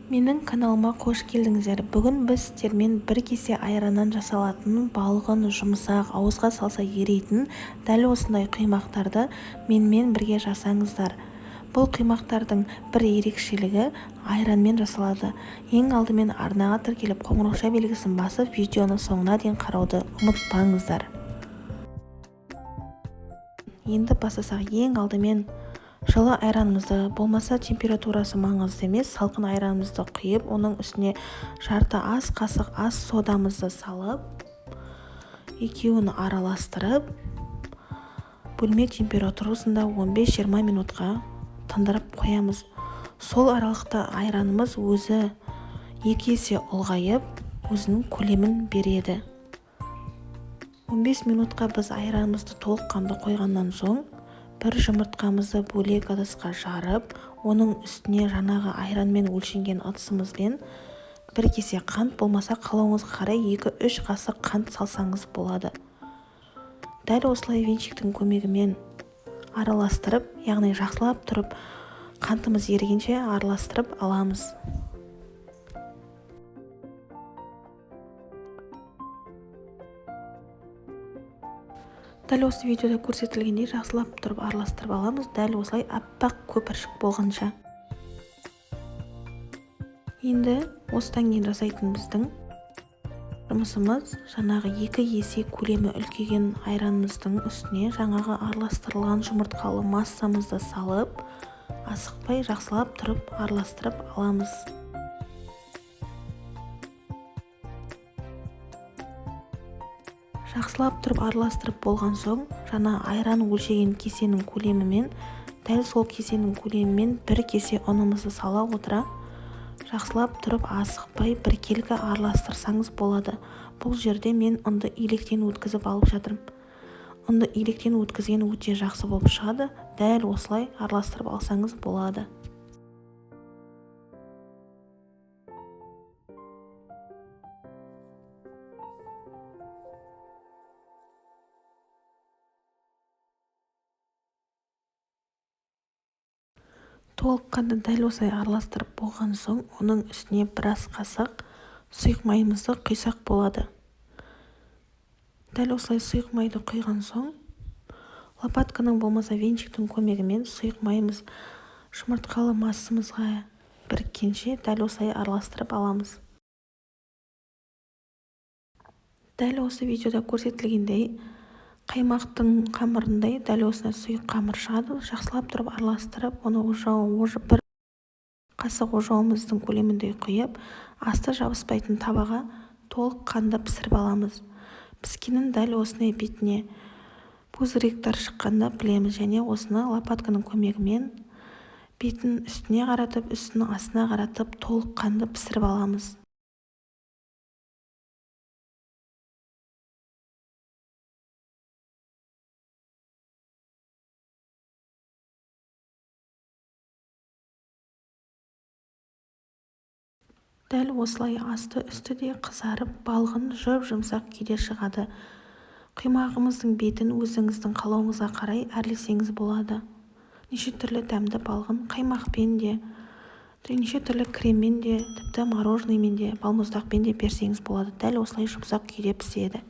Менің каналыма қош келдіңіздер. Бүгін біз сіздермен бір кесе айраннан жасалатын балғын, жұмсақ, ауызға салса еритін дәл осындай құймақтарды менімен бірге жасаңыздар. Бұл құймақтардың бір ерекшелігі айранмен жасалады. Ең алдымен арнаға тіркеліп қоңырауша белгісін басып, видеоны соңына дейін қарауды ұмытпаңыздар. Енді бастасақ, ең алдымен жылы айранымызды, болмаса температурасы маңызды емес, салқын айранымызды құйып, оның үстіне жарты ас қасық ас содамызды салып, екеуін араластырып, бөлме температурасында 15-20 минутқа тындырып қоямыз. Сол аралықта айранымыз өзі 2 есе ұлғайып, өзінің көлемін береді. 15 минутқа біз айранымызды толыққанды қойғаннан соң, бір жұмыртқамызды бөлек ыдысқа жарып, оның үстіне жаңағы айранмен өлшенген ыдысымызбен бір кесе қант, болмаса қалауыңызға қарай 2-3 қасық қант салсаңыз болады. Дәл осылай венчиктің көмегімен араластырып, яғни жақсылап тұрып, қантымыз ерігенше араластырып аламыз. Дәл осы видеода көрсетілгендей жақсылап тұрып араластырып аламыз, дәл осылай аппақ көпіршік болғанша. Енді осыдан кейін жасайтын біздің жұмысымыз жаңағы 2 есе көлемі үлкейген айранымыздың үстіне жаңағы араластырылған жұмыртқалы массамызды салып, асықпай жақсылап тұрып араластырып аламыз. Жақсылап тұрып араластырып болған соң, жаңа айран өлшеген кесенің көлемімен, дәл сол кесенің көлемімен бір кесе ұнымызды сала отыра, жақсылап тұрып асықпай біркелкі араластырсаңыз болады. Бұл жерде мен ұнды илектен өткізіп алып жатырмын. Ұнды илектен өткізген өте жақсы болып шығады. Дәл осылай араластырып алсаңыз болады. Толыққанды дәл осылай араластырып болған соң, оның үстіне біраз қасық сұйық майымызды құйсақ болады. Дәл осылай сұйық майды құйған соң, лопатканың болмаса венчиктің көмегімен сұйық майымыз жұмыртқалы массамызға біріккенше дәл осылай араластырып аламыз. Дәл осы видеода көрсетілгендей, қаймақтың қамырындай дәл осындай сұйық қамыр шығады. Жақсылап тұрып араластырып, оны бір қасық ожауымыздың көлеміндей құйып, асты жабыспайтын табаға толыққанды пісіріп аламыз. Піскенін дәл осындай бетіне пузырьктар шыққанда білеміз, және осыны лопатканың көмегімен бетін үстіне қаратып, үстінің астына қаратып толыққанды пісіріп аламыз. Дәл осылай асты үсті де қызарып, балғын жұп-жұмсақ күйде шығады. Құймағымыздың бетін өзіңіздің қалауыңызға қарай әрлесеңіз болады. Неше түрлі дәмді балғын қаймақпен де, неше түрлі креммен де, тіпті мороженыймен де, балмұздақпен де берсеңіз болады. Дәл осылай жұмсақ күйде піседі.